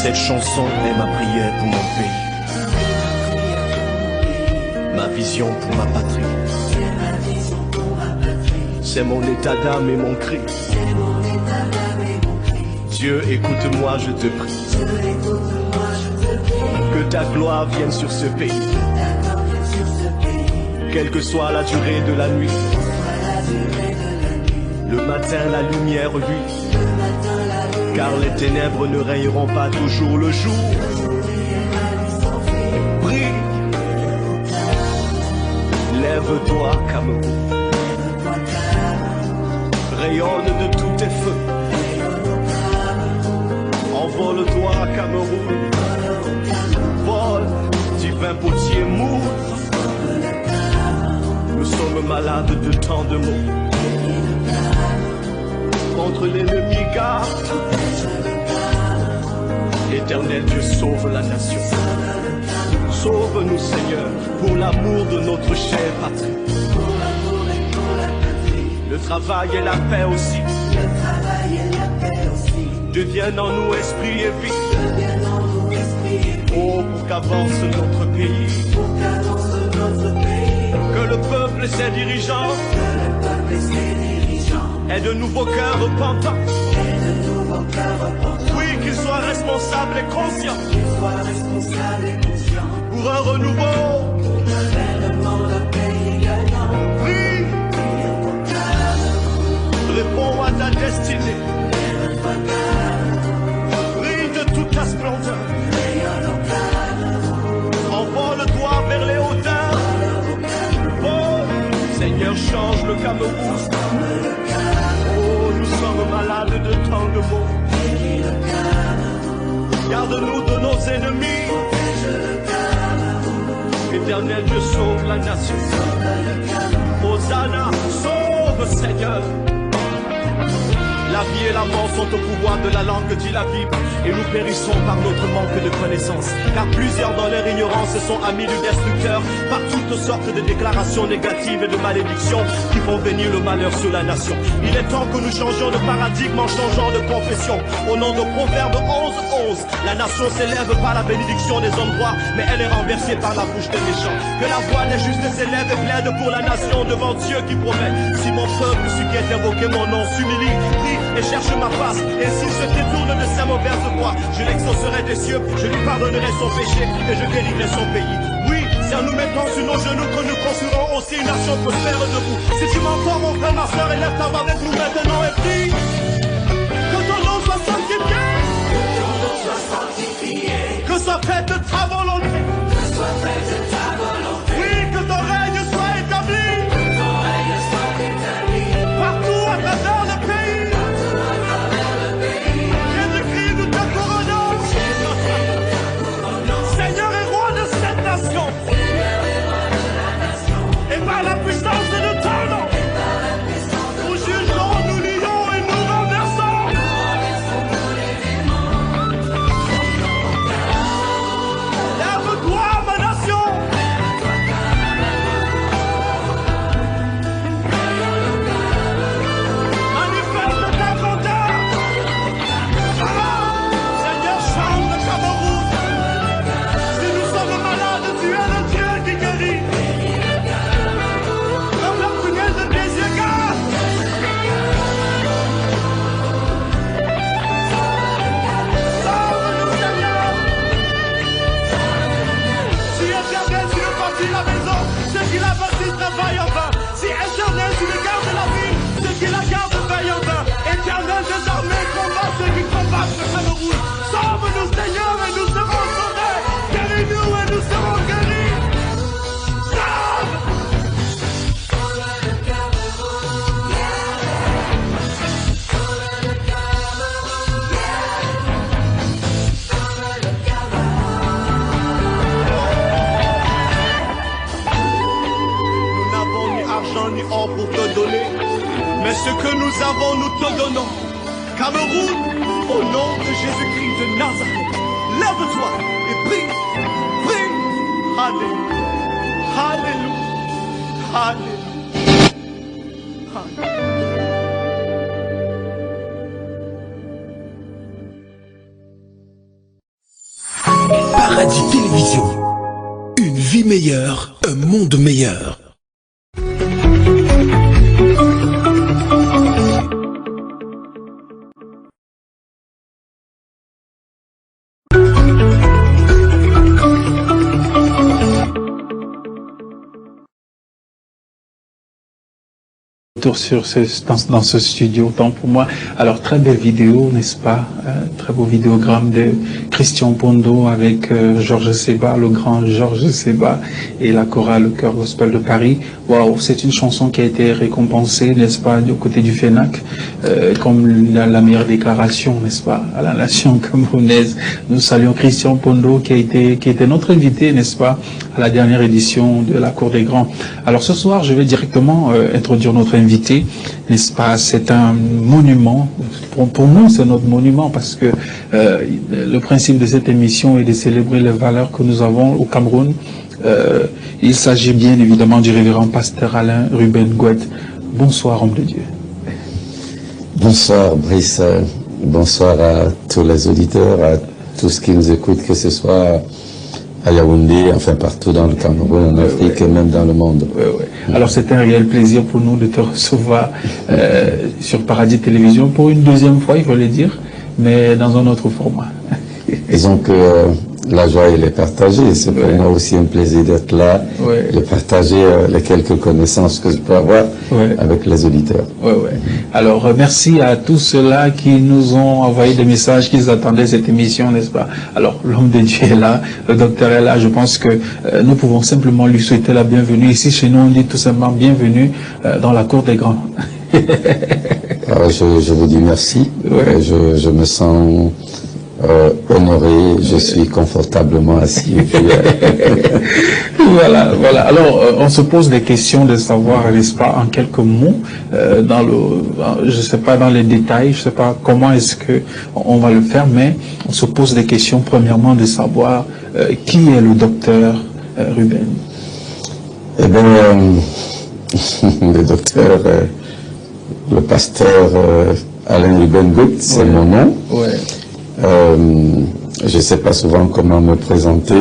Cette chanson est ma prière pour mon pays, ma vision pour ma patrie. C'est mon état d'âme et mon cri. Dieu, écoute-moi, je te prie. Que ta gloire vienne sur ce pays. Quelle que soit la durée de la nuit. Le matin, la lumière vue. Car les ténèbres ne régneront pas toujours le jour. Lève-toi, Cameroun. Rayonne de tous tes feux. Envole-toi, Cameroun. Vole, divin potier mou. Nous sommes malades de tant de mots. Contre l'ennemi garde. Éternel Dieu, sauve la nation. Sauve-nous, Seigneur, pour l'amour de notre chère patrie. Le travail et la paix aussi. Deviennent en nous esprit et vie. Oh, pour qu'avance notre pays. Que le peuple et ses dirigeants aient de nouveaux cœurs repentants. Oui, qu'ils soient responsables et conscients. Pour un renouveau. Oui. Réponds à ta destinée. Brille de toute ta splendeur. Envole-toi vers les hauteurs. Oh, Seigneur, change le Cameroun. Oh, nous sommes malades de tant de maux. Garde-nous de nos ennemis. Éternel Dieu, sauve la nation. Hosanna, sauve Seigneur. La vie et la mort sont au pouvoir de la langue, dit la Bible. Et nous périssons par notre manque de connaissance. Car plusieurs dans leur ignorance se sont amis du destructeur par toutes sortes de déclarations négatives et de malédictions qui font venir le malheur sur la nation. Il est temps que nous changions de paradigme en changeant de confession. Au nom de Proverbe 11:11, la nation s'élève par la bénédiction des hommes droits, mais elle est renversée par la bouche des méchants. Que la voix des justes s'élève et plaide pour la nation devant Dieu qui promet. Si mon peuple, celui qui est invoqué mon nom, s'humilie, prie et cherche ma face, et s'il se détourne de sa mauvaise voie, je l'exaucerai des cieux, je lui pardonnerai son péché et je guérirai son pays. Oui, c'est en nous mettant sur nos genoux que nous construirons aussi une nation prospère debout. Si tu m'entends, mon frère, ma soeur, élève ta voix avec nous maintenant et prie. Que ton nom soit sanctifié. Que soit faite ta volonté. Oui, que ton règne soit établi. Partout à travers le pays. Jésus-Christ, nous te couronnons. Seigneur et roi de cette nation. Et par la puissance de ton nom, nous jugerons, nous lions et nous renversons. Lève-toi, ma nation. Manifeste ta grandeur. Seigneur, change le Cameroun. Si nous sommes malades, tu es le Dieu qui guérit. Comme la punaise de tes yeux, garde. Sauve-nous, Seigneur. Si Éternel, tu le bâtis la maison, ceux qui la bâtissent travaillent en vain. Si Éternel, tu le gardes la ville, ceux qui la gardent veillent en vain. Éternel des armées, combat ceux qui combattent le Cameroun. Sauve-nous, Seigneur, et nous serons sauvés. Guéris-nous et nous serons guéris. Sauve! Nous n'avons ni argent ni or pour te donner, mais ce que nous avons, nous te donnons. Cameroun, au nom de Jésus-Christ de Nazareth, lève-toi et prie, prie. Alléluia, Alléluia, Alléluia. Paradis Télévision. Une vie meilleure, un monde meilleur. retour dans ce studio, autant pour moi. Alors, très belle vidéo, n'est-ce pas? Très beau vidéogramme de Christian Pondo avec Georges Seba, le grand Georges Seba, et la chorale Chœur Gospel de Paris. Waouh, c'est une chanson qui a été récompensée, n'est-ce pas, du côté du FENAC, comme la meilleure déclaration, n'est-ce pas, à la nation camerounaise. Nous saluons Christian Pondo qui était notre invité, n'est-ce pas, à la dernière édition de la Cour des Grands. Alors ce soir, je vais directement introduire notre invité, n'est-ce pas? C'est un monument. Pour nous, c'est notre monument parce que le principe de cette émission est de célébrer les valeurs que nous avons au Cameroun. Il s'agit bien évidemment du révérend pasteur Alain Ruben Gouet. Bonsoir, homme de Dieu. Bonsoir, Brice. Bonsoir à tous les auditeurs, à tous qui nous écoutent, que ce soit à Yaoundé, enfin partout dans le Cameroun, en Afrique et même dans le monde. Alors c'est un réel plaisir pour nous de te recevoir sur Paradis Télévision pour une deuxième fois, il faut le dire, mais dans un autre format. Disons que la joie, elle est partagée. C'est pour moi aussi un plaisir d'être là, de partager les quelques connaissances que je peux avoir avec les auditeurs. Alors, merci à tous ceux-là qui nous ont envoyé des messages, qu'ils attendaient cette émission, n'est-ce pas? Alors, l'homme de Dieu est là, le docteur est là. Je pense que nous pouvons simplement lui souhaiter la bienvenue. Ici, chez nous, on dit tout simplement bienvenue dans la cour des grands. Je vous dis merci. Je me sens honoré, je suis confortablement assis. Voilà. Alors, on se pose des questions de savoir, n'est-ce pas, en quelques mots, je sais pas dans les détails, je sais pas comment est-ce que on va le faire, mais on se pose des questions premièrement de savoir qui est le docteur Ruben. Eh bien, le docteur, le pasteur Alain Ruben Gouet, c'est mon nom. Je ne sais pas souvent comment me présenter.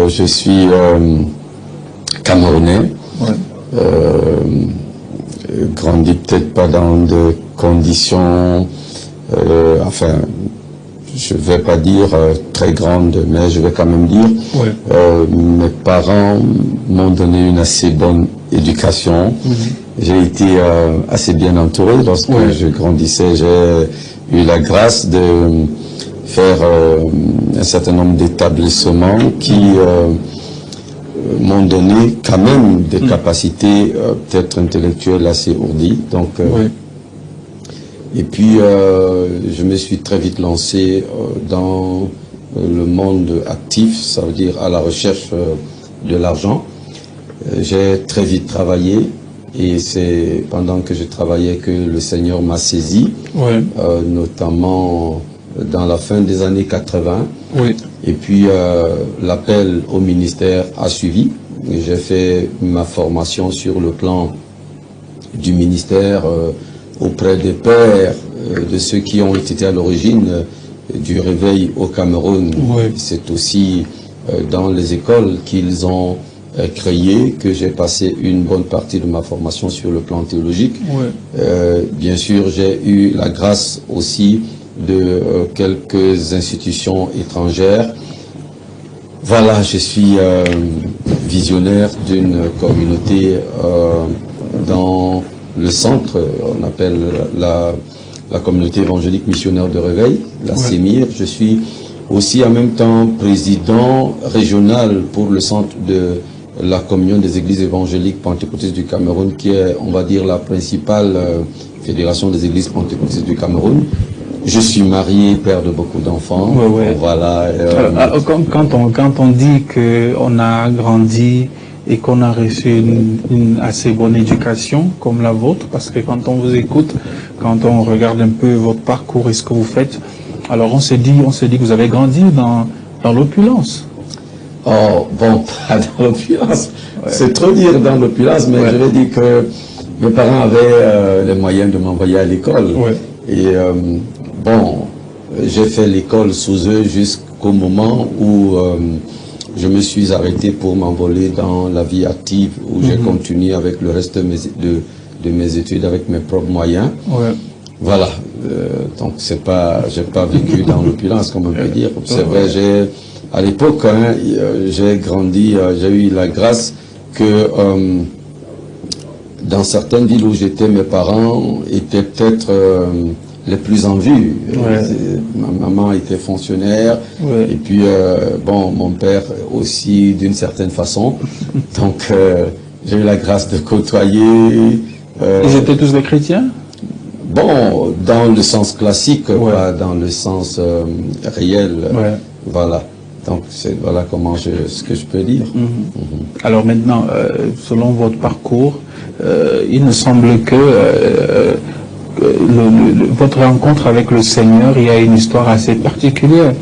Je suis camerounais, grandi peut-être pas dans des conditions, enfin, je ne vais pas dire très grandes, mais je vais quand même dire, mes parents m'ont donné une assez bonne éducation. J'ai été assez bien entouré lorsque je grandissais. J'ai eu la grâce de faire un certain nombre d'établissements qui m'ont donné quand même des capacités peut-être intellectuelles assez ourdies. Donc, et puis je me suis très vite lancé dans le monde actif, ça veut dire à la recherche de l'argent. J'ai très vite travaillé. Et c'est pendant que je travaillais que le Seigneur m'a saisi, notamment dans la fin des années 80. Et puis l'appel au ministère a suivi. J'ai fait ma formation sur le plan du ministère auprès des pères, de ceux qui ont été à l'origine du réveil au Cameroun. C'est aussi dans les écoles qu'ils ont créé que j'ai passé une bonne partie de ma formation sur le plan théologique. Bien sûr, j'ai eu la grâce aussi de quelques institutions étrangères. Voilà, je suis visionnaire d'une communauté dans le centre, on appelle la communauté évangélique missionnaire de Réveil, la CEMIR. Je suis aussi en même temps président régional pour le centre de la communion des églises évangéliques pentecôtistes du Cameroun, qui est, on va dire, la principale fédération des églises pentecôtistes du Cameroun. Je suis marié, père de beaucoup d'enfants. Voilà. Quand on dit qu'on a grandi et qu'on a reçu une assez bonne éducation comme la vôtre, parce que quand on vous écoute, quand on regarde un peu votre parcours et ce que vous faites, alors on se dit que vous avez grandi dans l'opulence. Oh, bon, pas dans l'opulence. C'est trop dire dans l'opulence, mais je vais dire que mes parents avaient les moyens de m'envoyer à l'école. Et bon, j'ai fait l'école sous eux jusqu'au moment où je me suis arrêté pour m'envoler dans la vie active, où j'ai continué avec le reste de mes études avec mes propres moyens. Voilà. Donc j'ai pas vécu dans l'opulence, comme on peut dire. C'est vrai, à l'époque, j'ai grandi, j'ai eu la grâce que dans certaines villes où j'étais, mes parents étaient peut-être les plus en vue. Ma maman était fonctionnaire, et puis bon, mon père aussi d'une certaine façon. Donc j'ai eu la grâce de côtoyer. Ils étaient tous des chrétiens? Bon, dans le sens classique, pas dans le sens réel. Voilà. Donc voilà comment ce que je peux dire. Alors maintenant, selon votre parcours, il me semble que votre rencontre avec le Seigneur, il y a une histoire assez particulière.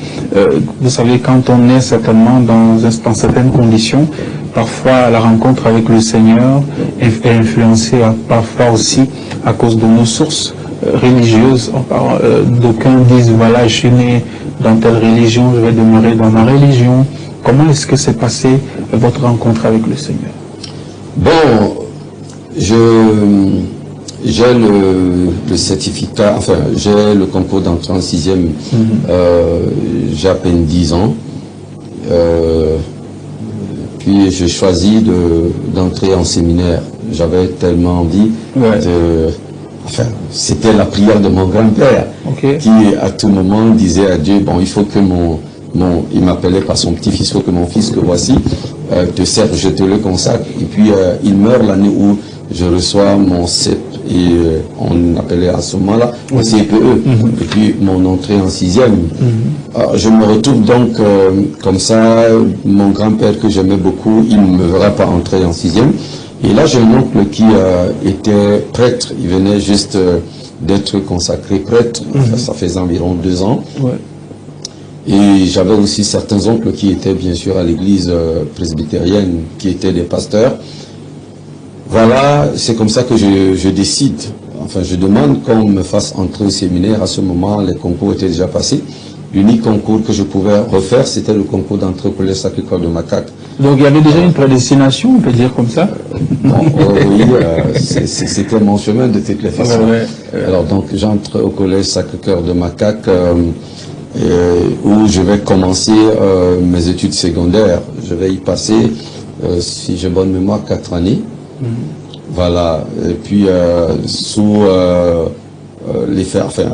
Vous savez, quand on est certainement dans certaines conditions, parfois la rencontre avec le Seigneur est influencée parfois aussi à cause de nos sources religieuses. D'aucuns disent, voilà, je suis né dans telle religion, je vais demeurer dans ma religion. Comment est-ce que s'est passée votre rencontre avec le Seigneur? Bon, j'ai le certificat, enfin, j'ai le concours d'entrée en 6e, j'ai à peine 10 ans. Puis j'ai choisi d'entrer en séminaire. J'avais tellement envie Enfin, c'était la prière de mon grand-père qui, à tout moment, disait à Dieu, bon, il faut que il m'appelait par son petit-fils, il faut que mon fils que voici te serve, je te le consacre. Et puis, il meurt l'année où je reçois mon CEP, et on appelait à ce moment-là le CPE, et puis mon entrée en 6e. Alors, je me retrouve donc comme ça, mon grand-père que j'aimais beaucoup, il ne me verra pas entrer en 6e. Et là, j'ai un oncle qui était prêtre. Il venait juste d'être consacré prêtre. Ça faisait environ 2 ans. Et j'avais aussi certains oncles qui étaient bien sûr à l'église presbytérienne, qui étaient des pasteurs. Voilà, c'est comme ça que je décide. Enfin, je demande qu'on me fasse entrer au séminaire. À ce moment, les concours étaient déjà passés. L'unique concours que je pouvais refaire, c'était le concours d'entrée au collège Sacré-Cœur de Macaque. Donc il y avait déjà une prédestination, on peut dire comme ça? Bon, oui, c'était mon chemin de toutes les façons. Alors donc j'entre au collège Sacré-Cœur de Macaque, où je vais commencer mes études secondaires. Je vais y passer, si j'ai bonne mémoire, 4 années. Voilà, et puis sous l'effet, enfin,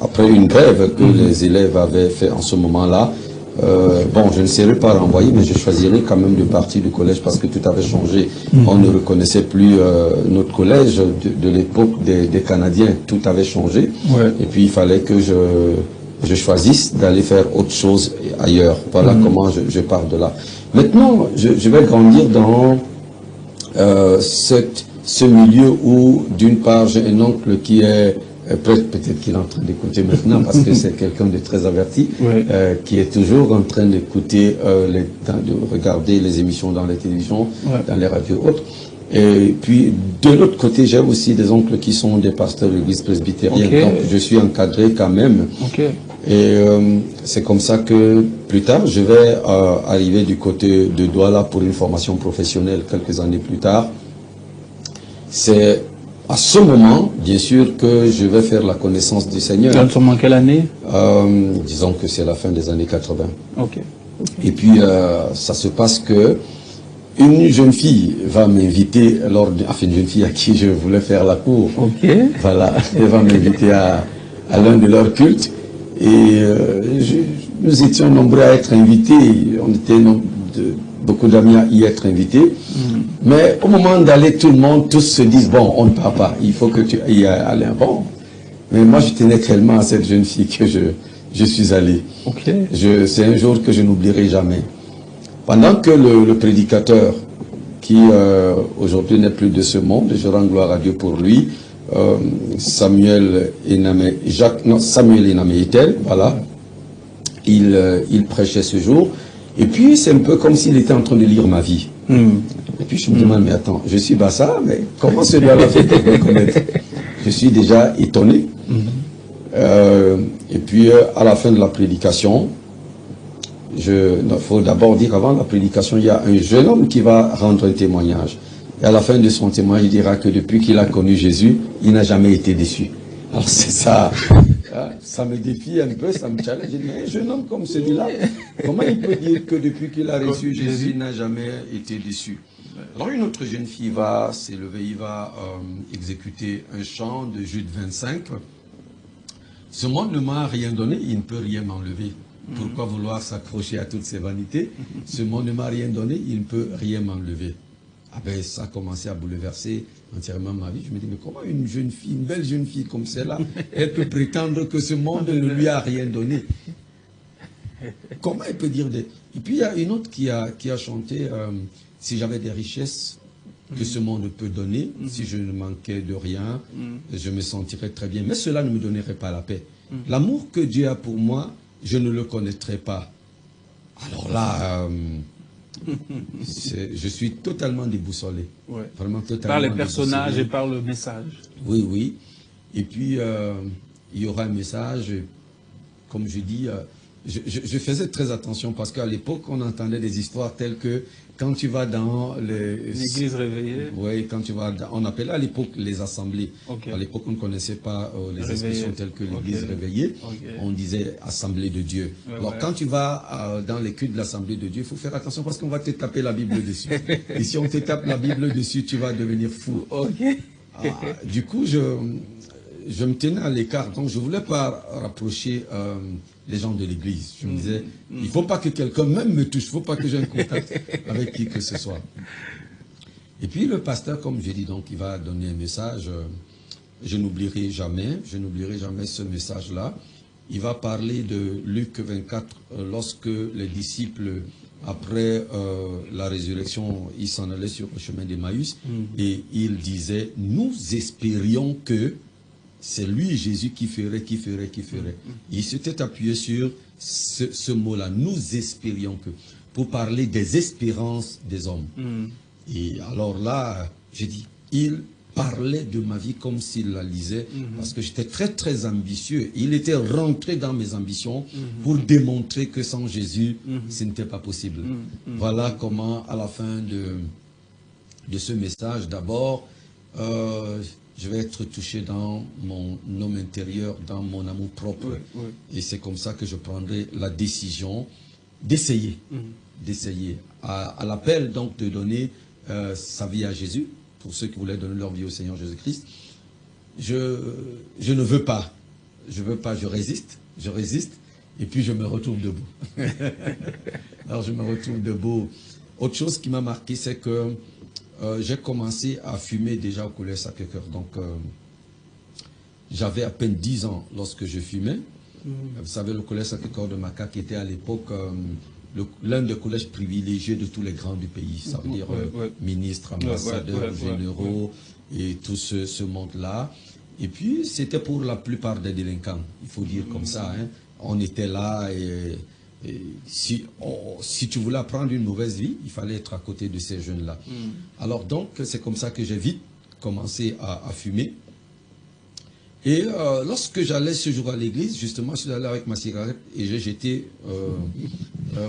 après une grève que les élèves avaient fait en ce moment-là, bon, je ne serais pas renvoyé, mais je choisirais quand même de partir du collège parce que tout avait changé. On ne reconnaissait plus notre collège de l'époque des Canadiens. Tout avait changé. Et puis, il fallait que je choisisse d'aller faire autre chose ailleurs. Voilà comment je pars de là. Maintenant, je vais grandir dans ce milieu où, d'une part, j'ai un oncle qui est peut-être qu'il est en train d'écouter maintenant parce que c'est quelqu'un de très averti, qui est toujours en train d'écouter, de regarder les émissions dans les télévisions, dans les radios autres. Et puis, de l'autre côté, j'ai aussi des oncles qui sont des pasteurs de l'église presbytérienne. Donc, je suis encadré quand même. Et c'est comme ça que, plus tard, je vais arriver du côté de Douala pour une formation professionnelle quelques années plus tard. C'est à ce moment, bien sûr, que je vais faire la connaissance du Seigneur. En ce moment, quelle année? Disons que c'est la fin des années 80. Et puis, ça se passe que une jeune fille va m'inviter, enfin une jeune fille à qui je voulais faire la cour. Voilà, elle va m'inviter à l'un de leurs cultes. Et nous étions nombreux à être invités. On était beaucoup d'amis à y être invités. Mais au moment d'aller, tout le monde, tous se disent, bon, on ne part pas, il faut que tu y ailles. Bon. Mais moi, je tenais tellement à cette jeune fille que je suis allé. C'est un jour que je n'oublierai jamais. Pendant que le prédicateur, qui aujourd'hui n'est plus de ce monde, je rends gloire à Dieu pour lui, Samuel Enamé-Etel, voilà, il prêchait ce jour. Et puis, c'est un peu comme s'il était en train de lire ma vie. Et puis, je me demande, mais attends, je suis Bassa, mais comment celui-là fait-il me connaître? Je suis déjà étonné. Et puis, à la fin de la prédication, il faut d'abord dire, avant la prédication, il y a un jeune homme qui va rendre un témoignage. Et à la fin de son témoignage, il dira que depuis qu'il a connu Jésus, il n'a jamais été déçu. Alors, c'est ça. Ça me défie un peu, ça me challenge. Je dis, mais un jeune homme comme celui-là, comment il peut dire que depuis qu'il a reçu Jésus, il n'a jamais été déçu? Alors une autre jeune fille va s'élever, il va exécuter un chant de Jude 25. Ce monde ne m'a rien donné, il ne peut rien m'enlever. Pourquoi vouloir s'accrocher à toutes ces vanités? Ce monde ne m'a rien donné, il ne peut rien m'enlever. Ah ben, ça a commencé à bouleverser entièrement ma vie. Je me dis, mais comment une jeune fille, une belle jeune fille comme celle-là, elle peut prétendre que ce monde ne lui a rien donné? Comment elle peut dire des... Et puis il y a une autre qui a chanté, si j'avais des richesses que ce monde peut donner, si je ne manquais de rien, je me sentirais très bien. Mais cela ne me donnerait pas la paix. L'amour que Dieu a pour moi, je ne le connaîtrais pas. Alors là, je suis totalement déboussolé. Ouais. Vraiment totalement par les personnages déboussolé. et par le message. Oui, oui. Et puis, il y aura un message, comme je dis, je faisais très attention parce qu'à l'époque, on entendait des histoires telles que quand tu vas dans l'église réveillée. Oui, quand tu vas, on appelait à l'époque les assemblées. Okay. À l'époque, on ne connaissait pas les expressions telles que l'église réveillée. On disait assemblée de Dieu. Alors, quand tu vas dans les cultes de l'assemblée de Dieu, il faut faire attention parce qu'on va te taper la Bible dessus. Et si on te tape la Bible dessus, tu vas devenir fou. Du coup, je me tenais à l'écart, donc je ne voulais pas rapprocher les gens de l'église. Je me disais, il ne faut pas que quelqu'un même me touche, il ne faut pas que j'ai un contact avec qui que ce soit. Et puis le pasteur, comme je dis, donc, il va donner un message, je n'oublierai jamais ce message-là. Il va parler de Luc 24, lorsque les disciples, après la résurrection, ils s'en allaient sur le chemin d'Emmaüs, et il disait, nous espérions que c'est lui, Jésus, qui ferait. Il s'était appuyé sur ce mot-là. Nous espérions que. Pour parler des espérances des hommes. Et alors là, j'ai dit, il parlait de ma vie comme s'il la lisait. Parce que j'étais très, très ambitieux. Il était rentré dans mes ambitions pour démontrer que sans Jésus, ce n'était pas possible. Voilà comment, à la fin de ce message, d'abord, je vais être touché dans mon homme intérieur, dans mon amour propre. Et c'est comme ça que je prendrai la décision d'essayer. À l'appel donc de donner sa vie à Jésus, pour ceux qui voulaient donner leur vie au Seigneur Jésus-Christ. Je ne veux pas. Je résiste. Et puis je me retrouve debout. Alors je me retrouve debout. Autre chose qui m'a marqué, c'est que j'ai commencé à fumer déjà au Collège Sacré-Cœur. Donc, j'avais à peine 10 ans lorsque je fumais. Vous savez, le Collège Sacré-Cœur de Maca, qui était à l'époque l'un des collèges privilégiés de tous les grands du pays. Ça veut dire ministres, ambassadeurs, généraux et tout ce monde-là. Et puis, c'était pour la plupart des délinquants. Il faut dire comme ça. Hein. On était là et si tu voulais apprendre une mauvaise vie, il fallait être à côté de ces jeunes-là. Alors donc, c'est comme ça que j'ai vite commencé à fumer. Et lorsque j'allais ce jour à l'église, justement, je suis allé avec ma cigarette et j'ai jeté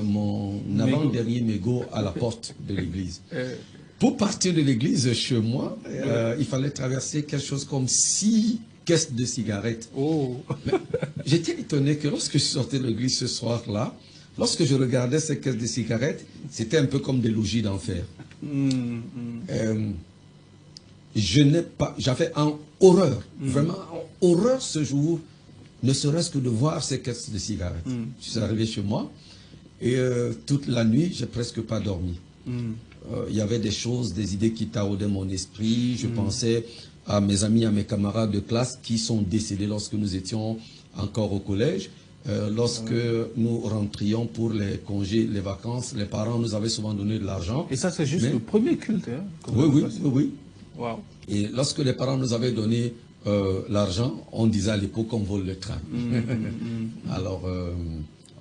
mon avant-dernier mégot à la porte de l'église. Pour partir de l'église chez moi, il fallait traverser quelque chose comme 6 caisses de cigarettes. J'étais étonné que lorsque je sortais de l'église ce soir-là, lorsque je regardais ces caisses de cigarettes, c'était un peu comme des logis d'enfer. J'avais en horreur, vraiment en horreur ce jour, ne serait-ce que de voir ces caisses de cigarettes. Je suis arrivé chez moi et toute la nuit, j'ai presque pas dormi. Il y avait des choses, des idées qui taraudaient mon esprit. Je pensais à mes amis, à mes camarades de classe qui sont décédés lorsque nous étions encore au collège. Lorsque nous rentrions pour les congés, les vacances, les parents nous avaient souvent donné de l'argent. Et ça, c'est juste le premier culte. Hein, oui. Wow. Et lorsque les parents nous avaient donné l'argent, on disait à l'époque qu'on vole le train. Alors,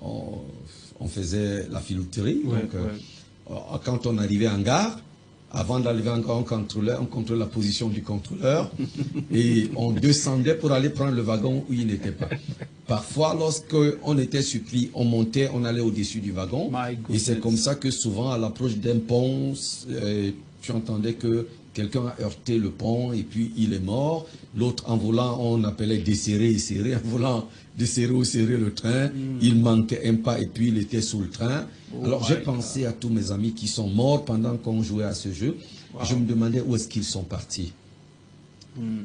on faisait la filouterie. Quand on arrivait en gare, avant d'arriver en gare, on contrôlait la position du contrôleur et on descendait pour aller prendre le wagon où il n'était pas. Parfois, lorsqu'on était surpris, on montait, on allait au-dessus du wagon. Et c'est comme ça que souvent, à l'approche d'un pont, tu entendais que quelqu'un a heurté le pont et puis il est mort. L'autre, en volant, on appelait desserrer et serrer. En volant, desserrer ou serrer le train. Il manquait un pas et puis il était sous le train. Alors j'ai pensé à tous mes amis qui sont morts pendant qu'on jouait à ce jeu. Je me demandais où est-ce qu'ils sont partis.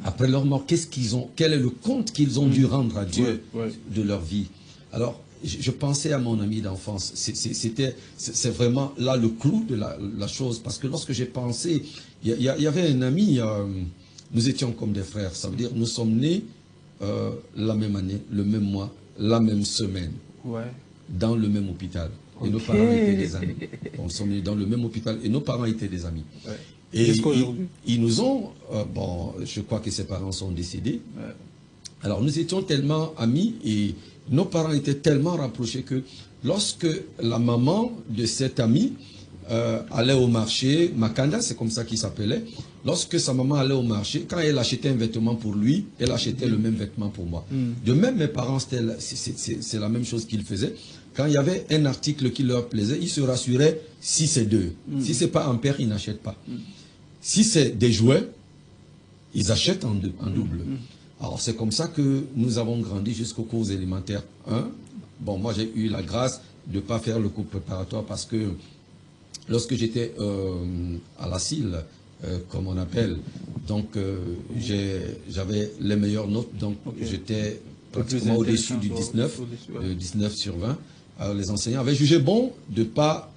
Après leur mort, qu'est-ce qu'ils ont, quel est le compte qu'ils ont dû rendre à Dieu de leur vie. Alors, je pensais à mon ami d'enfance. C'est vraiment là le clou de la chose. Parce que lorsque j'ai pensé, il y avait un ami, nous étions comme des frères. Ça veut dire, nous sommes nés la même année, le même mois, la même semaine, dans le même hôpital. Et nos parents étaient des amis. On sommes nés dans le même hôpital et nos parents étaient des amis. Et ils nous ont, bon, je crois que ses parents sont décédés. Alors nous étions tellement amis et nos parents étaient tellement rapprochés que lorsque la maman de cet ami allait au marché, Makanda, c'est comme ça qu'il s'appelait, lorsque sa maman allait au marché, quand elle achetait un vêtement pour lui, elle achetait le même vêtement pour moi. De même, mes parents, c'est la même chose qu'ils faisaient. Quand il y avait un article qui leur plaisait, ils se rassuraient si c'est d'eux. Si c'est pas un père, ils n'achètent pas. Si c'est des jouets, ils achètent en double. Alors c'est comme ça que nous avons grandi jusqu'aux cours élémentaires 1. Bon, moi j'ai eu la grâce de ne pas faire le cours préparatoire parce que lorsque j'étais à la CIL, comme on appelle, donc j'avais les meilleures notes, donc j'étais pratiquement au-dessus du 19, 19 sur 20. Alors les enseignants avaient jugé bon de ne pas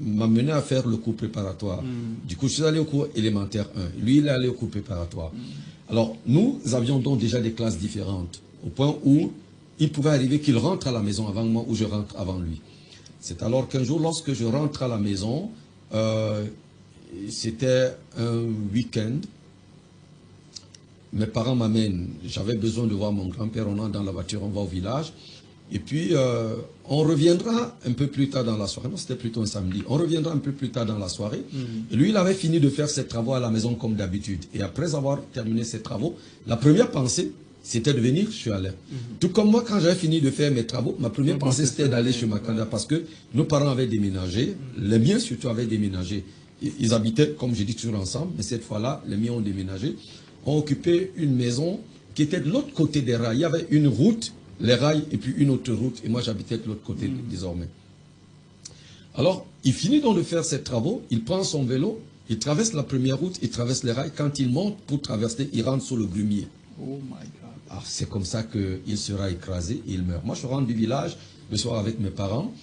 m'amener à faire le cours préparatoire. Du coup, je suis allé au cours élémentaire 1. Lui, il est allé au cours préparatoire. Alors, nous avions donc déjà des classes différentes, au point où il pouvait arriver qu'il rentre à la maison avant moi ou je rentre avant lui. C'est alors qu'un jour, lorsque je rentre à la maison, c'était un week-end, mes parents m'amènent, j'avais besoin de voir mon grand-père, on entre dans la voiture, on va au village, et puis on reviendra un peu plus tard dans la soirée, non c'était plutôt un samedi, on reviendra un peu plus tard dans la soirée, et lui il avait fini de faire ses travaux à la maison comme d'habitude, et après avoir terminé ses travaux, la première pensée c'était de venir chez Alain. Tout comme moi quand j'avais fini de faire mes travaux, ma première pensée c'était d'aller chez Makanda, parce que nos parents avaient déménagé, les miens surtout avaient déménagé, ils habitaient comme j'ai dit toujours ensemble, mais cette fois-là les miens ont déménagé, ont occupé une maison qui était de l'autre côté des rails, il y avait une route, les rails et puis une autre route. Et moi, j'habitais de l'autre côté désormais. Alors, il finit donc de faire ses travaux. Il prend son vélo. Il traverse la première route. Il traverse les rails. Quand il monte pour traverser, il rentre sur le grumier. Oh my God. Alors, c'est comme ça qu'il sera écrasé et il meurt. Moi, je rentre du village le soir avec mes parents.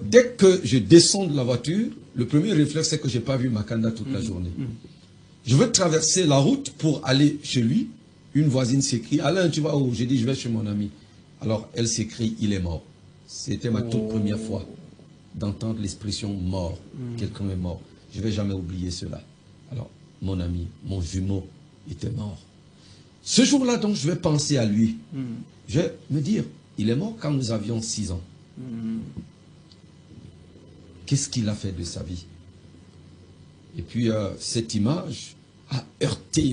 Dès que je descends de la voiture, le premier réflexe, c'est que je n'ai pas vu Makanda toute la journée. Je veux traverser la route pour aller chez lui. Une voisine s'écrie, Alain, tu vas où? J'ai dit, je vais chez mon ami. Alors, elle s'écrie, il est mort. C'était ma toute première fois d'entendre l'expression mort. Quelqu'un est mort. Je ne vais jamais oublier cela. Alors, mon ami, mon jumeau, était mort. Ce jour-là, donc, je vais penser à lui. Je vais me dire, il est mort quand nous avions 6 ans. Qu'est-ce qu'il a fait de sa vie? Et puis, cette image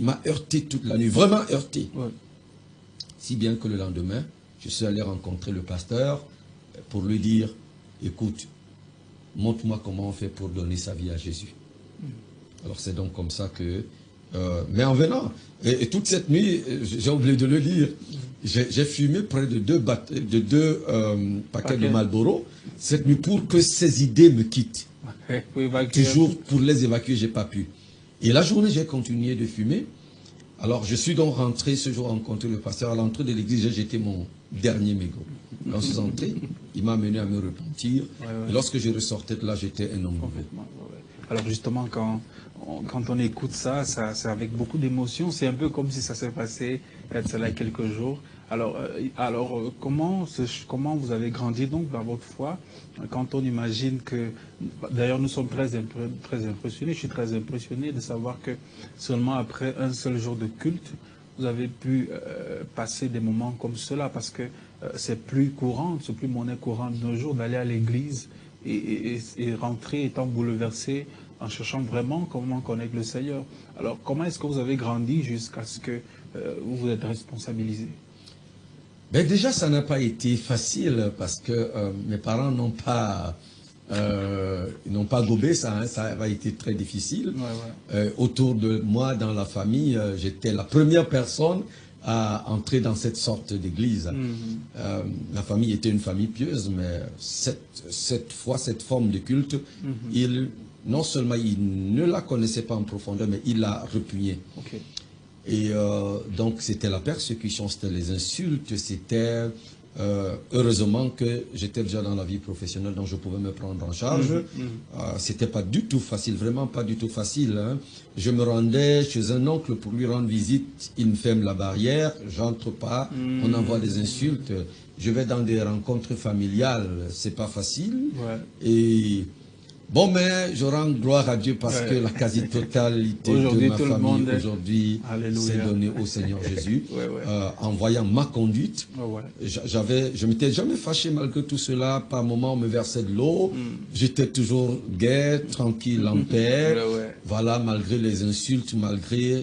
m'a heurté toute la nuit, vraiment heurté. Si bien que le lendemain, je suis allé rencontrer le pasteur pour lui dire, écoute, montre-moi comment on fait pour donner sa vie à Jésus. Alors c'est donc comme ça que, mais en venant, et toute cette nuit, j'ai oublié de le dire, j'ai fumé près de deux paquets de Marlboro cette nuit pour que ces idées me quittent. Toujours pour les évacuer, j'ai pas pu. Et la journée, j'ai continué de fumer. Alors, je suis donc rentré ce jour rencontrer le pasteur. À l'entrée de l'église, j'ai jeté mon dernier mégot. Quand je suis entré, il m'a amené à me repentir. Et lorsque je ressortais de là, j'étais un homme nouveau. Alors justement, quand on écoute ça, c'est avec beaucoup d'émotion. C'est un peu comme si ça s'est passé il y a quelques jours. Alors comment vous avez grandi donc dans votre foi quand on imagine que, d'ailleurs nous sommes très impressionnés, je suis très impressionné de savoir que seulement après un seul jour de culte, vous avez pu passer des moments comme cela, parce que c'est plus courant, c'est plus monnaie courante de nos jours d'aller à l'église et rentrer étant bouleversé en cherchant vraiment comment connaître le Seigneur. Alors comment est-ce que vous avez grandi jusqu'à ce que vous vous êtes responsabilisé? Ben déjà, ça n'a pas été facile parce que mes parents n'ont n'ont pas gobé, ça a été très difficile. Autour de moi, dans la famille, j'étais la première personne à entrer dans cette sorte d'église. La famille était une famille pieuse, mais cette forme de culte, non seulement il ne la connaissait pas en profondeur, mais il l'a repugnée. Et donc c'était la persécution, c'était les insultes, c'était... heureusement que j'étais déjà dans la vie professionnelle, donc je pouvais me prendre en charge. C'était pas du tout facile, vraiment pas du tout facile. Hein. Je me rendais chez un oncle pour lui rendre visite, il me ferme la barrière, j'entre pas, on envoie des insultes. Je vais dans des rencontres familiales, c'est pas facile. Et bon, mais je rends gloire à Dieu parce que la quasi-totalité de ma famille aujourd'hui s'est donnée au Seigneur Jésus. En voyant ma conduite, je m'étais jamais fâché malgré tout cela. Par moment, on me versait de l'eau. J'étais toujours gai, tranquille, en paix. Voilà, malgré les insultes,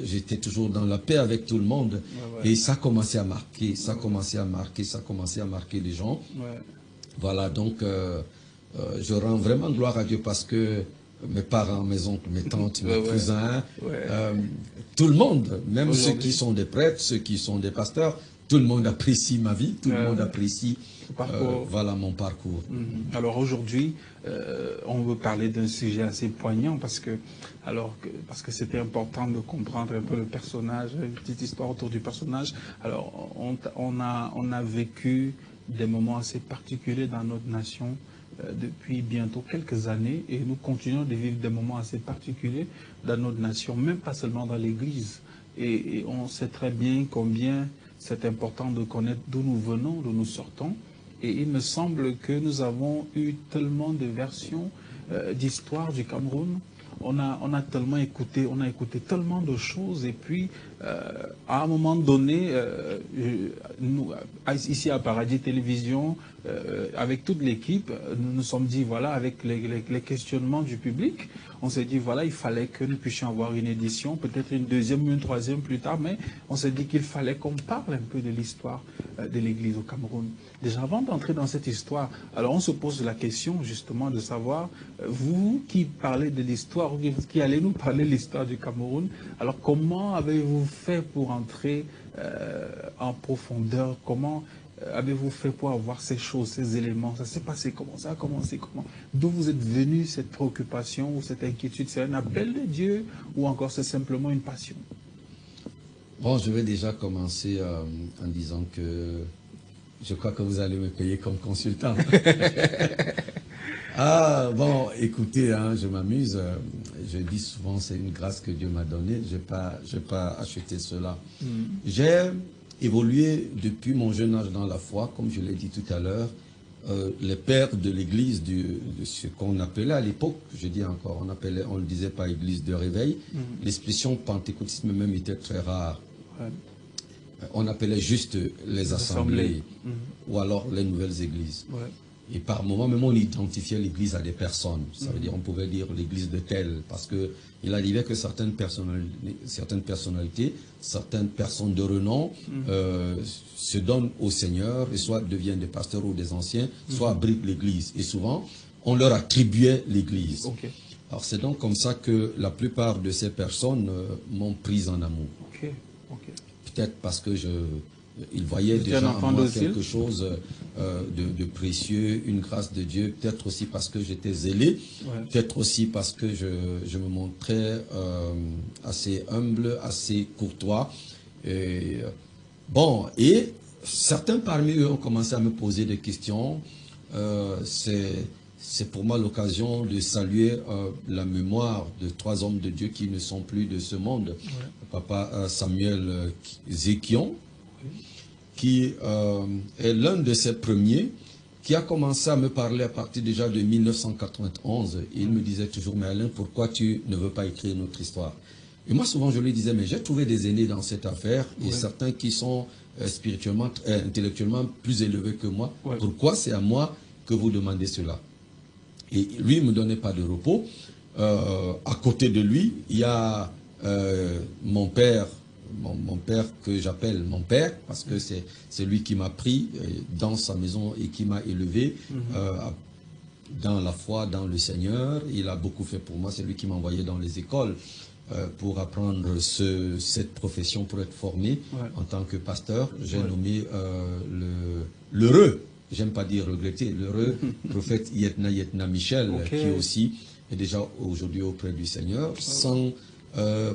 j'étais toujours dans la paix avec tout le monde. Et ça commençait à marquer, ça commençait à marquer les gens. Voilà, donc... je rends vraiment gloire à Dieu parce que mes parents, mes oncles, mes tantes, mes cousins, tout le monde, même ceux qui sont des prêtres, ceux qui sont des pasteurs, tout le monde apprécie ma vie, tout le monde apprécie voilà, mon parcours. Alors aujourd'hui, on veut parler d'un sujet assez poignant parce que c'était important de comprendre un peu le personnage, une petite histoire autour du personnage. Alors on a vécu des moments assez particuliers dans notre nation depuis bientôt quelques années et nous continuons de vivre des moments assez particuliers dans notre nation, même pas seulement dans l'Église. Et on sait très bien combien c'est important de connaître d'où nous venons, d'où nous sortons. Et il me semble que nous avons eu tellement de versions d'histoire du Cameroun. On a tellement écouté, on a écouté tellement de choses et puis à un moment donné, nous, ici à Paradis Télévision, avec toute l'équipe, nous nous sommes dit, voilà, avec les questionnements du public, on s'est dit, voilà, il fallait que nous puissions avoir une édition, peut-être une deuxième ou une troisième plus tard, mais on s'est dit qu'il fallait qu'on parle un peu de l'histoire de l'Église au Cameroun. Déjà, avant d'entrer dans cette histoire, alors on se pose la question justement de savoir, vous qui parlez de l'histoire, qui allez nous parler de l'histoire du Cameroun, alors comment avez-vous fait pour entrer en profondeur? Comment avez-vous fait pour avoir ces choses, ces éléments? Ça s'est passé comment? Ça a commencé comment? D'où vous êtes venu cette préoccupation ou cette inquiétude? C'est un appel de Dieu ou encore c'est simplement une passion? Bon, je vais déjà commencer en disant que je crois que vous allez me payer comme consultant. Ah, bon, écoutez, hein, je m'amuse. Je dis souvent, c'est une grâce que Dieu m'a donnée. Je n'ai pas acheté cela. J'ai évolué depuis mon jeune âge dans la foi, comme je l'ai dit tout à l'heure. Les pères de l'église, de ce qu'on appelait à l'époque, je dis encore, on ne le disait pas église de réveil. L'expression pentecôtisme même était très rare. On appelait juste les assemblées ou alors les nouvelles églises. Et par moment, même on identifiait l'église à des personnes. Ça veut dire, on pouvait dire l'église de telle, parce que il arrivait que certaines personnalités, certaines personnes de renom se donnent au Seigneur, et soit deviennent des pasteurs ou des anciens, soit abritent l'église. Et souvent, on leur attribuait l'église. Alors c'est donc comme ça que la plupart de ces personnes m'ont pris en amour. Peut-être parce que il voyait déjà en moi quelque chose de précieux, une grâce de Dieu, peut-être aussi parce que j'étais zélé, peut-être aussi parce que je me montrais assez humble, assez courtois. Et certains parmi eux ont commencé à me poser des questions. C'est pour moi l'occasion de saluer la mémoire de 3 hommes de Dieu qui ne sont plus de ce monde. Papa Samuel Zékion, qui est l'un de ces premiers, qui a commencé à me parler à partir déjà de 1991. Et il me disait toujours, mais Alain, pourquoi tu ne veux pas écrire notre histoire? Et moi, souvent, je lui disais, mais j'ai trouvé des aînés dans cette affaire, et certains qui sont spirituellement, intellectuellement plus élevés que moi. Pourquoi c'est à moi que vous demandez cela? Et lui, il ne me donnait pas de repos. À côté de lui, il y a mon père, mon père que j'appelle mon père, parce que c'est lui qui m'a pris dans sa maison et qui m'a élevé dans la foi, dans le Seigneur. Il a beaucoup fait pour moi, c'est lui qui m'a envoyé dans les écoles pour apprendre cette profession, pour être formé en tant que pasteur. J'ai nommé l'heureux, j'aime pas dire regretté, l'heureux prophète Yetna Michel, qui aussi est déjà aujourd'hui auprès du Seigneur, sans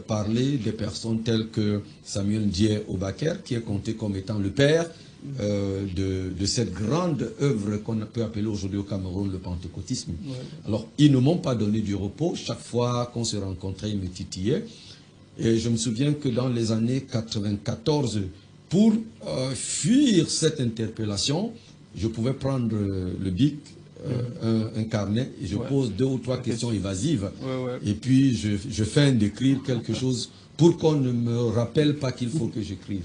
parler des personnes telles que Samuel Ndié Obaker, qui est compté comme étant le père de cette grande œuvre qu'on peut appeler aujourd'hui au Cameroun le pentecôtisme. Alors, ils ne m'ont pas donné du repos. Chaque fois qu'on se rencontrait, ils me titillaient. Et je me souviens que dans les années 94, pour fuir cette interpellation, je pouvais prendre le bic, un carnet, et je pose 2 ou 3 questions évasives. Et puis, je feins d'écrire quelque chose pour qu'on ne me rappelle pas qu'il faut que j'écrive.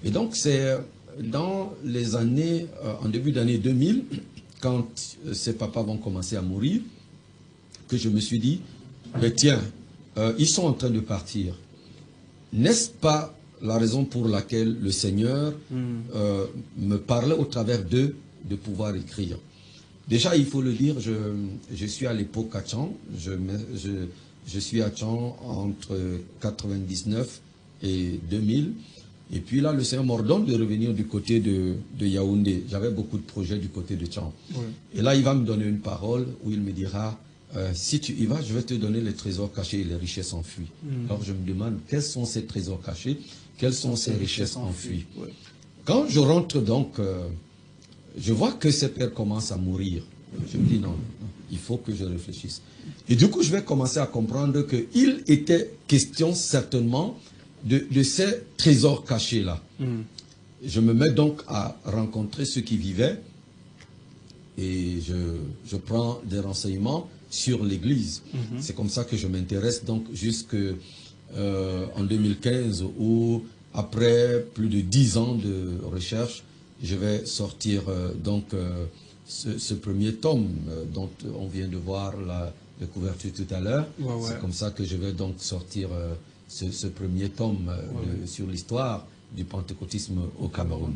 Et donc, c'est dans les années, en début d'année 2000, quand ces papas vont commencer à mourir, que je me suis dit, mais tiens, ils sont en train de partir. N'est-ce pas la raison pour laquelle le Seigneur me parlait au travers d'eux de pouvoir écrire? Déjà, il faut le dire, je suis à l'époque à Tchang. Je suis à Tchang entre 99 et 2000. Et puis là, le Seigneur m'ordonne de revenir du côté de Yaoundé. J'avais beaucoup de projets du côté de Tchang. Et là, il va me donner une parole où il me dira, si tu y vas, je vais te donner les trésors cachés et les richesses enfuies. Alors je me demande, quels sont ces trésors cachés? Quelles sont ces richesses enfuies? Quand je rentre donc, je vois que ces pères commencent à mourir. Je me dis, non, il faut que je réfléchisse. Et du coup, je vais commencer à comprendre qu'il était question certainement de ces trésors cachés-là. Je me mets donc à rencontrer ceux qui vivaient et je prends des renseignements sur l'Église. C'est comme ça que je m'intéresse donc jusqu'en 2015 où, après plus de 10 ans de recherche, je vais sortir ce premier tome dont on vient de voir la couverture tout à l'heure. C'est comme ça que je vais donc sortir ce premier tome sur l'histoire du pentecôtisme au Cameroun.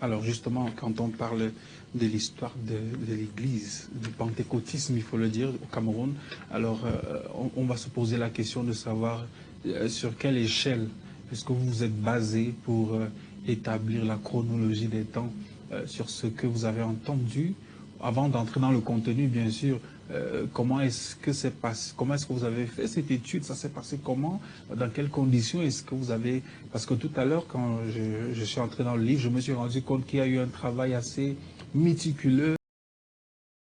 Alors justement, quand on parle de l'histoire de l'Église, du pentecôtisme, il faut le dire, au Cameroun, alors on va se poser la question de savoir sur quelle échelle est-ce que vous vous êtes basé pour établir la chronologie des temps sur ce que vous avez entendu. Avant d'entrer dans le contenu, bien sûr, comment est-ce que c'est passé, comment est-ce que vous avez fait cette étude, ça s'est passé comment, dans quelles conditions est-ce que vous avez, parce que tout à l'heure, quand je suis entré dans le livre, je me suis rendu compte qu'il y a eu un travail assez méticuleux